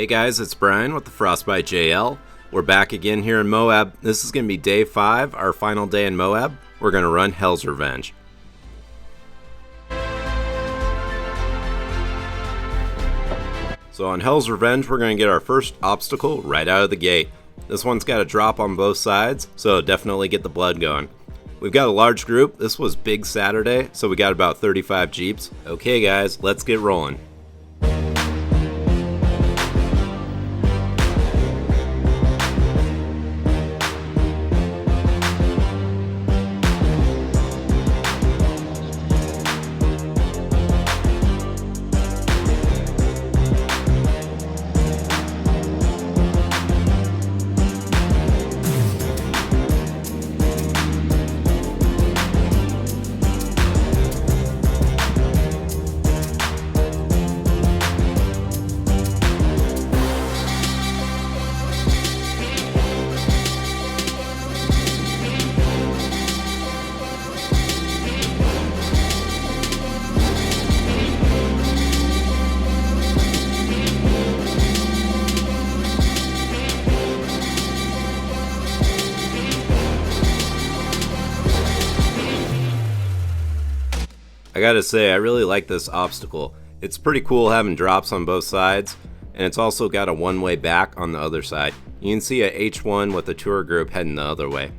Hey guys, it's Brian with the Frostbite JL. We're back again here in Moab. This is going to be day 5, our final day in Moab. We're going to run Hell's Revenge. So on Hell's Revenge, we're going to get our first obstacle right out of the gate. This one's got a drop on both sides, so definitely get the blood going. We've got a large group. This was Big Saturday, so we got about 35 Jeeps. Okay guys, let's get rolling. I gotta say, I really like this obstacle. It's pretty cool having drops on both sides, and it's also got a one-way back on the other side. You can see a H1 with a tour group heading the other way.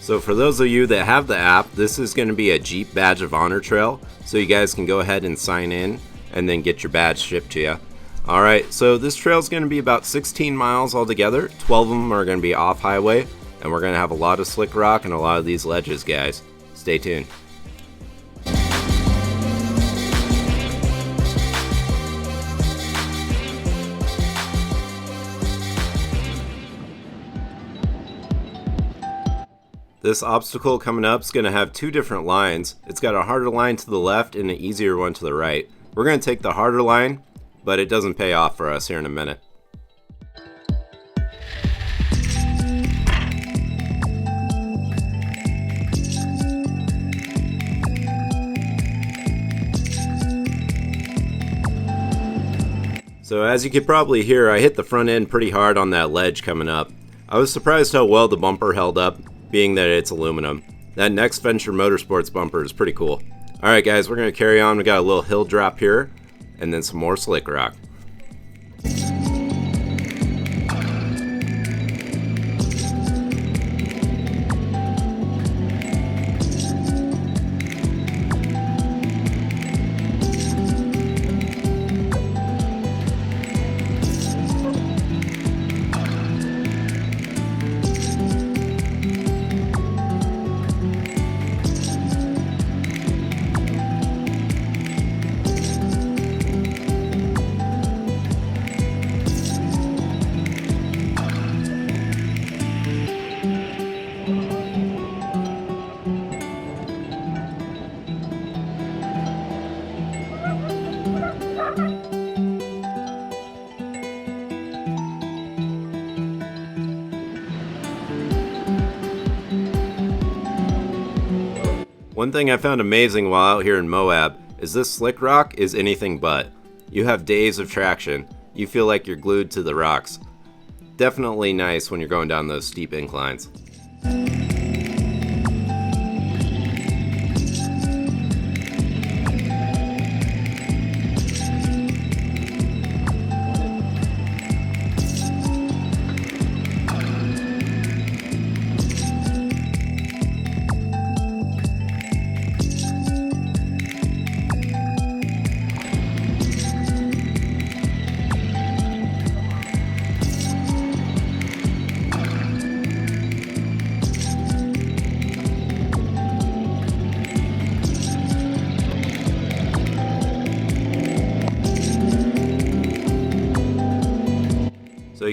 So for those of you that have the app, this is going to be a Jeep Badge of Honor trail, so you guys can go ahead and sign in and then get your badge shipped to you. Alright, so this trail is going to be about 16 miles altogether. 12 of them are going to be off highway, and we're going to have a lot of slick rock and a lot of these ledges, guys. Stay tuned. This obstacle coming up is going to have two different lines. It's got a harder line to the left and an easier one to the right. We're going to take the harder line, but it doesn't pay off for us here in a minute. So as you can probably hear, I hit the front end pretty hard on that ledge coming up. I was surprised how well the bumper held up, being that it's aluminum. That Next Venture Motorsports bumper is pretty cool. Alright guys, we're going to carry on. We got a little hill drop here, and then some more slick rock. One thing I found amazing while out here in Moab is this slick rock is anything but. You have days of traction. You feel like you're glued to the rocks. Definitely nice when you're going down those steep inclines.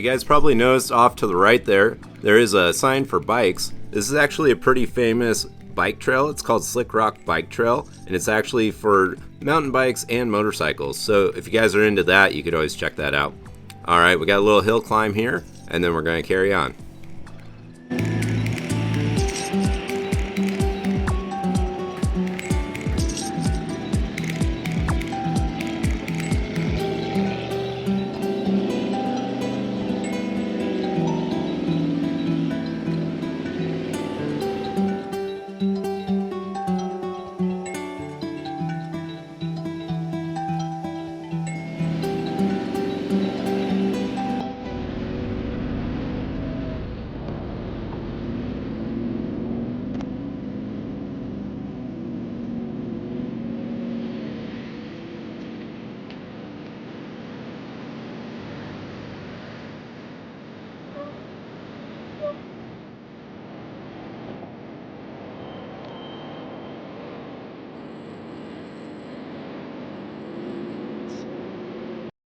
you guys probably noticed off to the right there is a sign for bikes. This is actually a pretty famous bike trail. It's called Slick Rock Bike Trail, and it's actually for mountain bikes and motorcycles. So if you guys are into that, you could always check that out. Alright, we got a little hill climb here, and then we're going to carry on.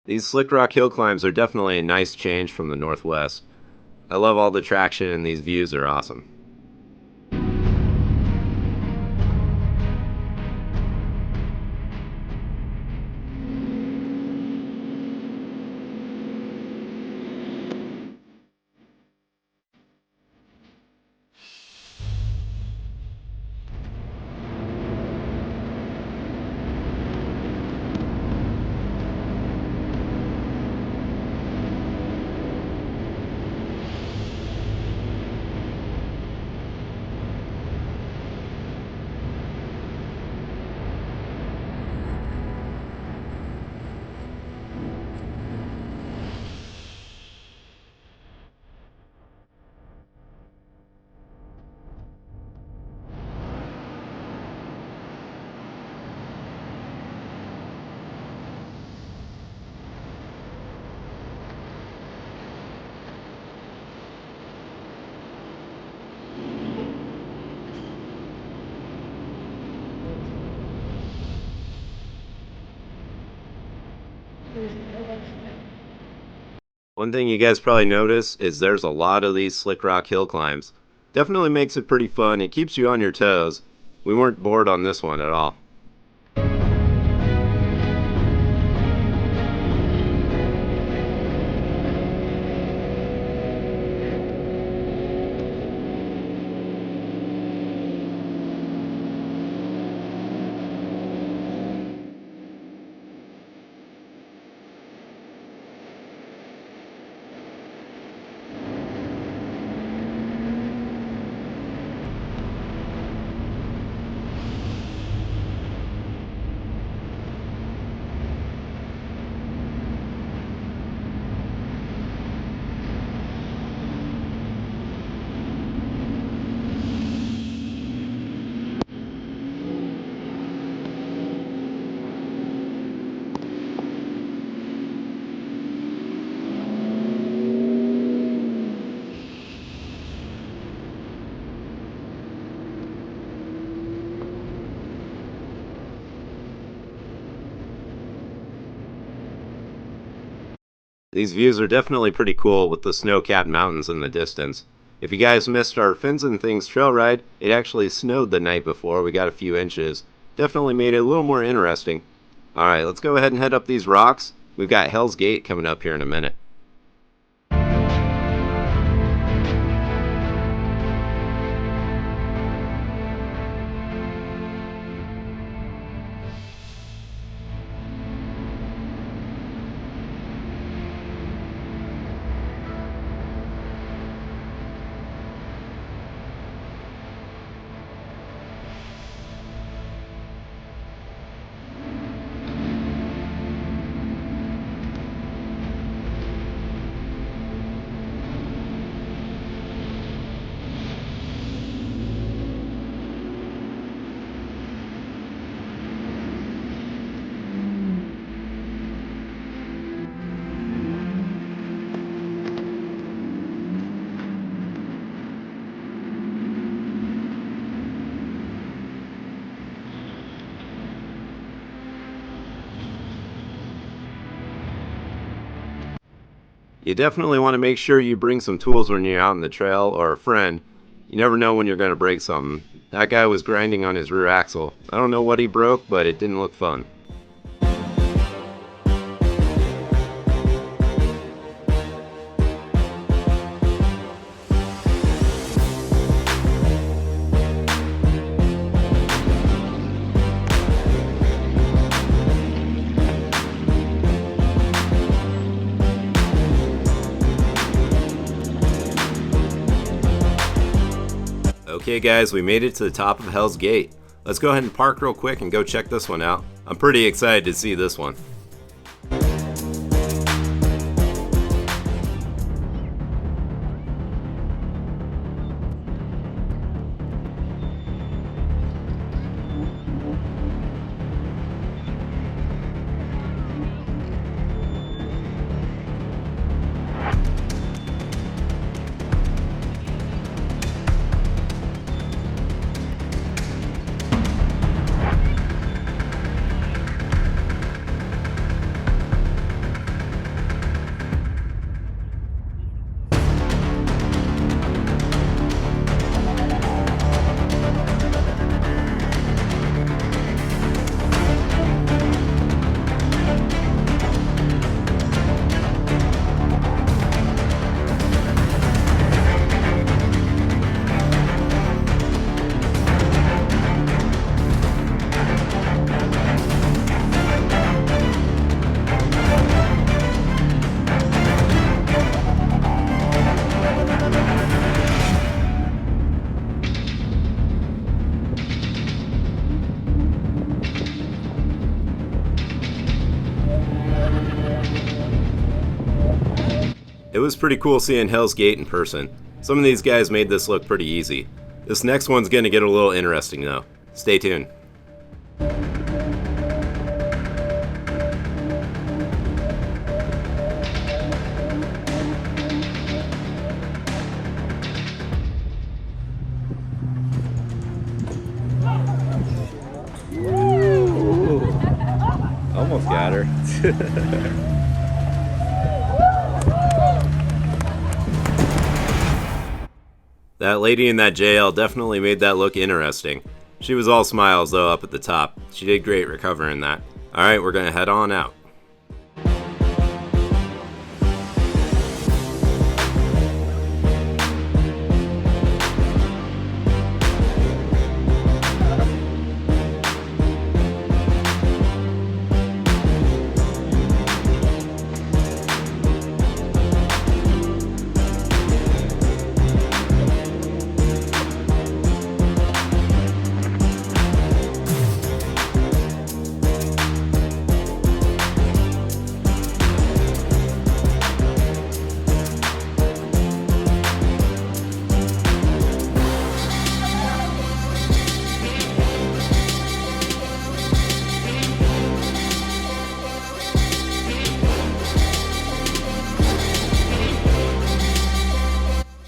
These Slick Rock hill climbs are definitely a nice change from the Northwest. I love all the traction and these views are awesome. One thing you guys probably notice is there's a lot of these Slick Rock hill climbs. Definitely makes it pretty fun. It keeps you on your toes. We weren't bored on this one at all. These views are definitely pretty cool with the snow-capped mountains in the distance. If you guys missed our Fins and Things trail ride, it actually snowed the night before. We got a few inches. Definitely made it a little more interesting. Alright, let's go ahead and head up these rocks. We've got Hell's Gate coming up here in a minute. You definitely want to make sure you bring some tools when you're out in the trail, or a friend. You never know when you're going to break something. That guy was grinding on his rear axle. I don't know what he broke, but it didn't look fun. Okay guys, we made it to the top of Hell's Gate. Let's go ahead and park real quick and go check this one out. I'm pretty excited to see this one. It was pretty cool seeing Hell's Gate in person. Some of these guys made this look pretty easy. This next one's gonna get a little interesting though. Stay tuned. Ooh, almost got her. That lady in that JL definitely made that look interesting. She was all smiles though up at the top. She did great recovering that. Alright, we're gonna head on out.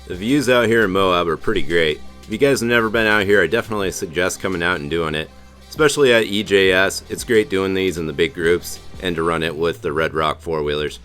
The views out here in Moab are pretty great. If you guys have never been out here, I definitely suggest coming out and doing it. Especially at EJS, it's great doing these in the big groups and to run it with the Red Rock four-wheelers.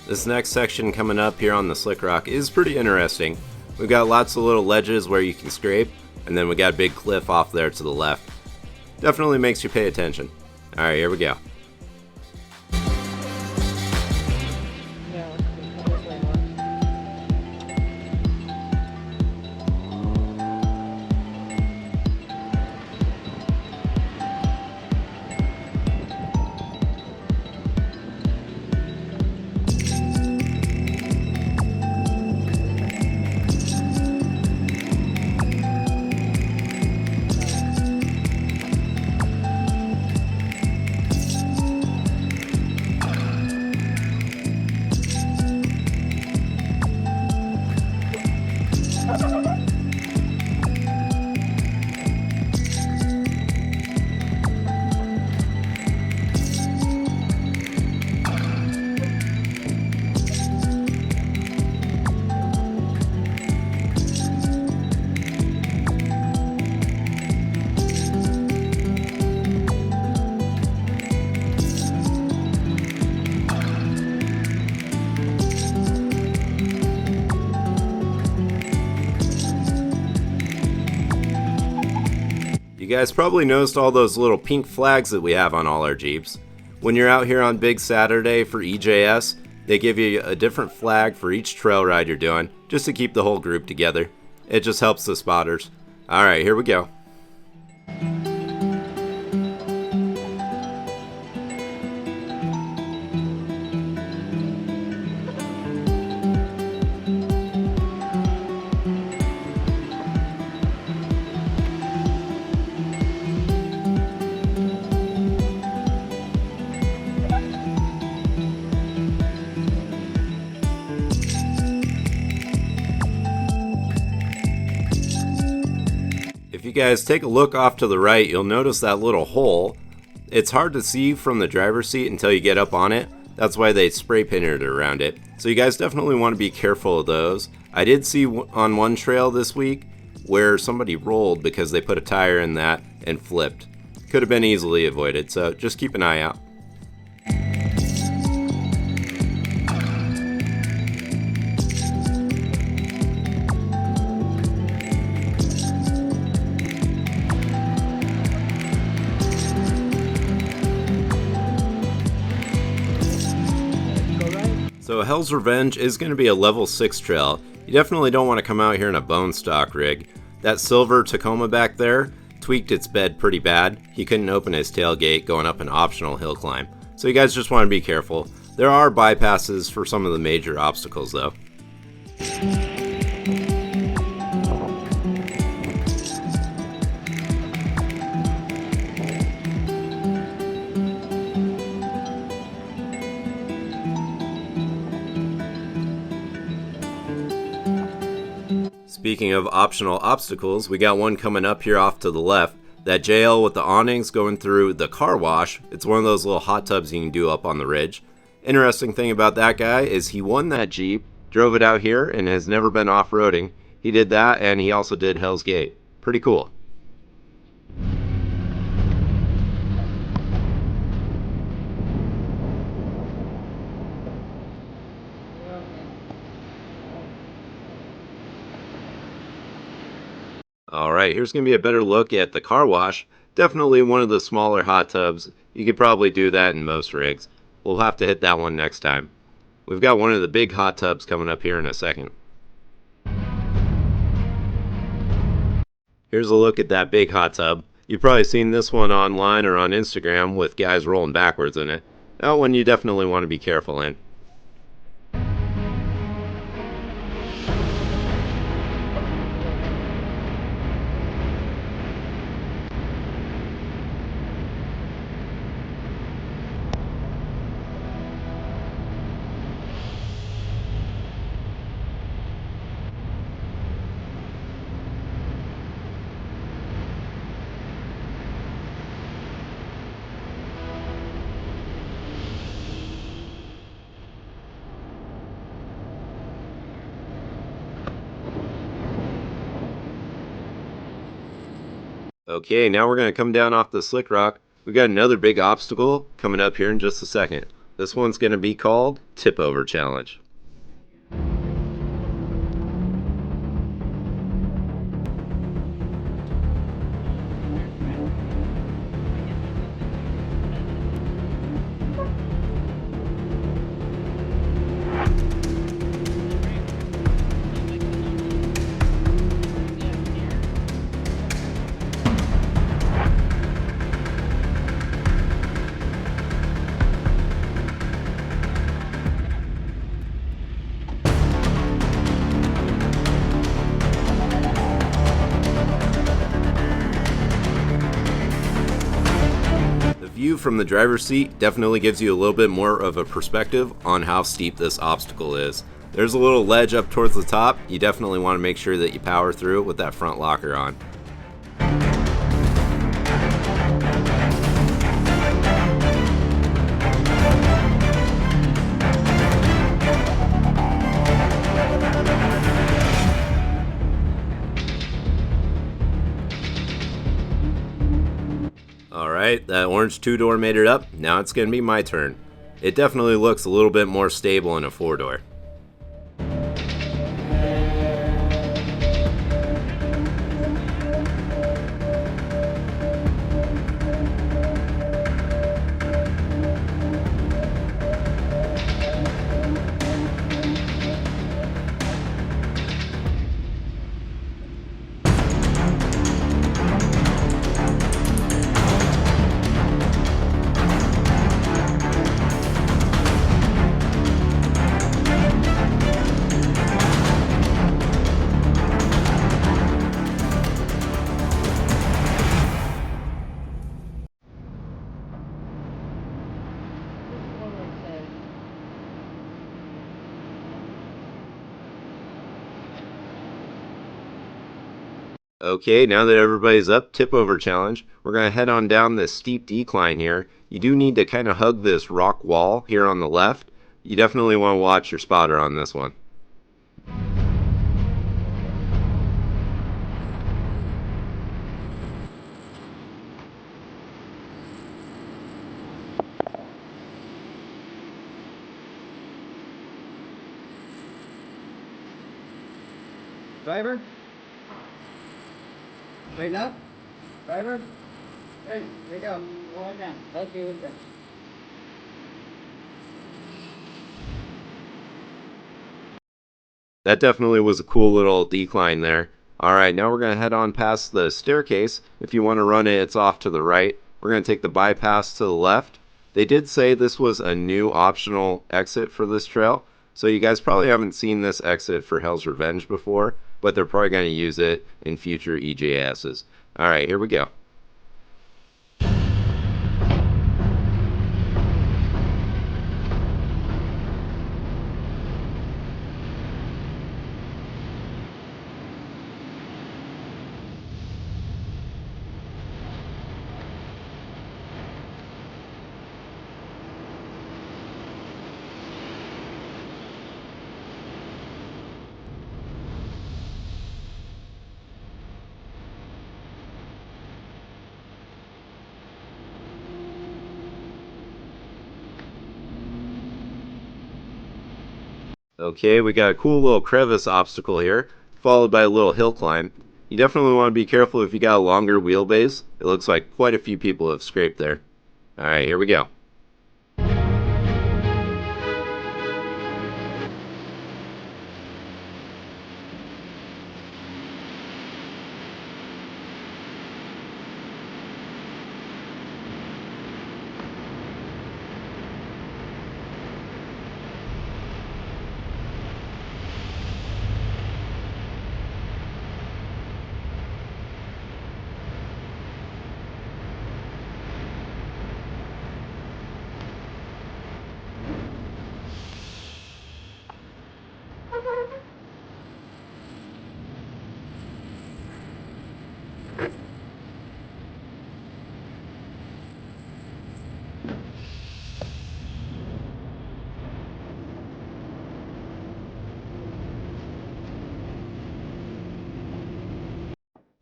This next section coming up here on the Slick Rock is pretty interesting. We've got lots of little ledges where you can scrape, and then we got a big cliff off there to the left. Definitely makes you pay attention. Alright, here we go. You guys probably noticed all those little pink flags that we have on all our Jeeps. When you're out here on Big Saturday for EJS, they give you a different flag for each trail ride you're doing, just to keep the whole group together. It just helps the spotters. Alright, here we go. If you guys take a look off to the right, you'll notice that little hole. It's hard to see from the driver's seat until you get up on it. That's why they spray painted around it. So you guys definitely want to be careful of those. I did see on one trail this week where somebody rolled because they put a tire in that and flipped. Could have been easily avoided, so just keep an eye out. So Hell's Revenge is going to be a level 6 trail. You definitely don't want to come out here in a bone stock rig. That silver Tacoma back there tweaked its bed pretty bad. He couldn't open his tailgate going up an optional hill climb. So you guys just want to be careful. There are bypasses for some of the major obstacles though. Speaking of optional obstacles, we got one coming up here off to the left. That JL with the awnings going through the car wash. It's one of those little hot tubs you can do up on the ridge. Interesting thing about that guy is he won that Jeep, drove it out here, and has never been off-roading. He did that, and he also did Hell's Gate. Pretty cool. Alright, here's going to be a better look at the car wash. Definitely one of the smaller hot tubs. You could probably do that in most rigs. We'll have to hit that one next time. We've got one of the big hot tubs coming up here in a second. Here's a look at that big hot tub. You've probably seen this one online or on Instagram with guys rolling backwards in it. That one you definitely want to be careful in. Okay, now we're going to come down off the slick rock. We got another big obstacle coming up here in just a second. This one's going to be called Tip Over Challenge. View from the driver's seat definitely gives you a little bit more of a perspective on how steep this obstacle is. There's a little ledge up towards the top. You definitely want to make sure that you power through it with that front locker on. Alright, that orange two-door made it up. Now it's going to be my turn. It definitely looks a little bit more stable in a four-door. Okay, now that everybody's up, tip over challenge. We're going to head on down this steep decline here. You do need to kind of hug this rock wall here on the left. You definitely want to watch your spotter on this one. Driver? Straighten up. Driver? Hey, there you go. Hold down. Okay, with that. That definitely was a cool little decline there. Alright, now we're going to head on past the staircase. If you want to run it, it's off to the right. We're going to take the bypass to the left. They did say this was a new optional exit for this trail, so you guys probably haven't seen this exit for Hell's Revenge before, but they're probably going to use it in future EJSs. Alright, here we go. Okay, we got a cool little crevice obstacle here, followed by a little hill climb. You definitely want to be careful if you got a longer wheelbase. It looks like quite a few people have scraped there. Alright, here we go.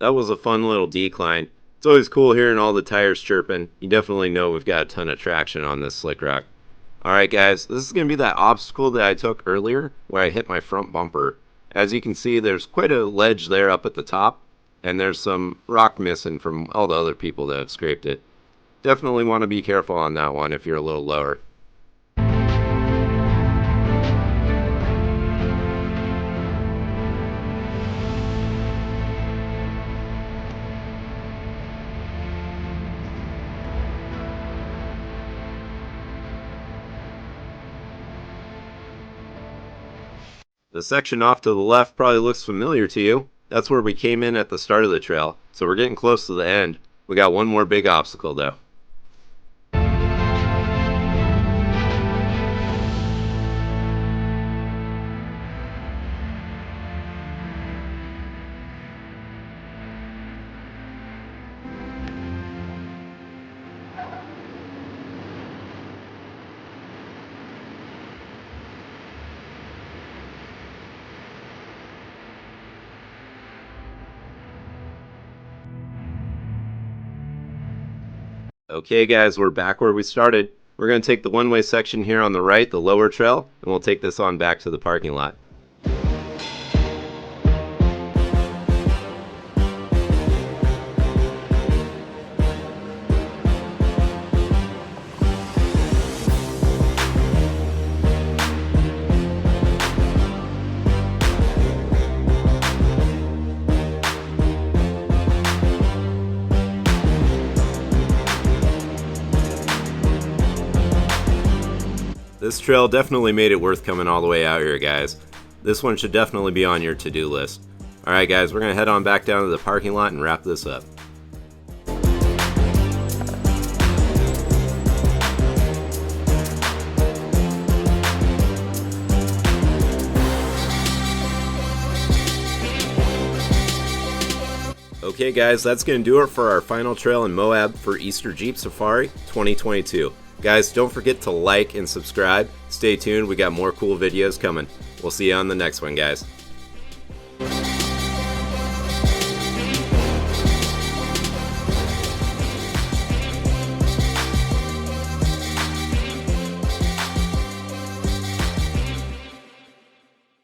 That was a fun little decline. It's always cool hearing all the tires chirping. You definitely know we've got a ton of traction on this slick rock. Alright guys, this is going to be that obstacle that I took earlier where I hit my front bumper. As you can see, there's quite a ledge there up at the top, and there's some rock missing from all the other people that have scraped it. Definitely want to be careful on that one if you're a little lower. The section off to the left probably looks familiar to you. That's where we came in at the start of the trail, so we're getting close to the end. We got one more big obstacle though. Okay guys, we're back where we started. We're going to take the one-way section here on the right, the lower trail, and we'll take this on back to the parking lot. This trail definitely made it worth coming all the way out here, guys. This one should definitely be on your to-do list. Alright guys, we're going to head on back down to the parking lot and wrap this up. Okay guys, that's going to do it for our final trail in Moab for Easter Jeep Safari 2022. Guys, don't forget to like and subscribe. Stay tuned, we got more cool videos coming. We'll see you on the next one, guys.